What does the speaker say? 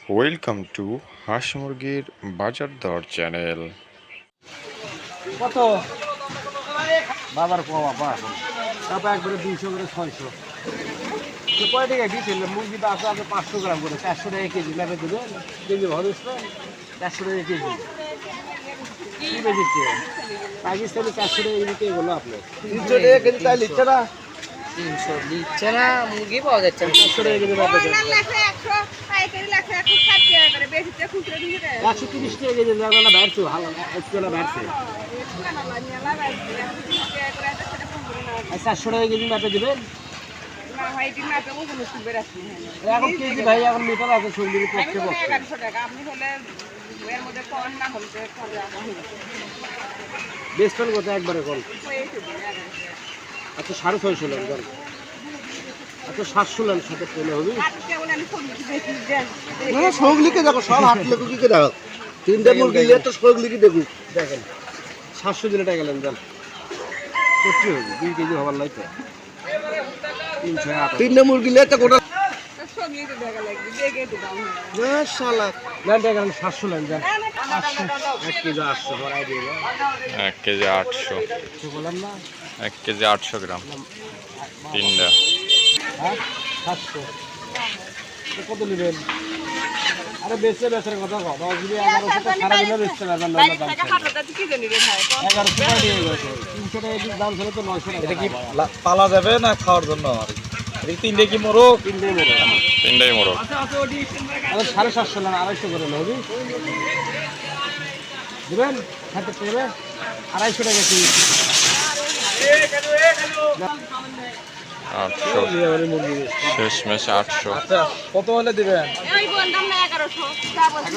Welcome to হাঁস মুরগির বাজার দর চ্যানেল। কত বাজার পাওয়া এখন তারপর একবারে 200 করে 600 তো কয় টাকা দিয়েছিল মুরগিটা আছে আপনি 500 গ্রাম করে 400 টাকা কেজি মেপে দেবেন কেজি ভালো 400 টাকা কেজি কি বেশিচ্ছে পাকিস্তানি 400 টাকা কেজি এগুলো আপনার 300 টাকা কেজি তাই লিখছে না 300 দিচ্ছে না মুরগি পাওয়া যাচ্ছে না 400 টাকা কেজি মেপে দেবেন 130 টাকা কেজি জায়গাটা বাড়ছে ভালো একটু না বাড়ছে 400 টাকা কেজি মেপে দেবেন এখন কেজি ভাই এখন মিটার আছে সঙ্গীর পক্ষে পক্ষে বেস্টন কত একবারে কল আচ্ছা 650 নেন কল আচ্ছা 700 নেন সাথে পেলে হবে না সগলিকে দেখো সব হাত লেখো কি দেখো তিনটা মুরগি নিয়ে তো সগলিকে দেখো দেখেন 700 দিলে টাকা নেন যান করতে হবে 2 কেজি হবার লাগবে 308 তিনটা মুরগি নিয়ে তো গোটা সগলিকে দেখা লাগবে দেখে তো দাম না শালা না দেখেন 700 নেন যান 1 কেজি 800 ভরাই দিবে 1 কেজি 800 তো বললাম না 1 কেজি 800 গ্রাম তিনটা। হ্যাঁ 700 কত নেবেন আরে বেচে বেচার কথা কও বাবা যদি 1100 টাকা সারা দিনে বেচতে পারবেন না দাম 1100 টাকা দিয়ে গেছে 300 টাকা যদি দাম ছিল তো 900 টাকা এটা কি পালা যাবে না খাওয়ার জন্য আর এটা তিনটে কি মোরগ তিনটাই মোরগ আরে 750 না 250 করে নেবি দিবেন খেতে পেবে 250 টাকা কি 800 শেষমেশ 800। আচ্ছা কত হলে দিবেন ওই বললাম না 1100 তা বলছি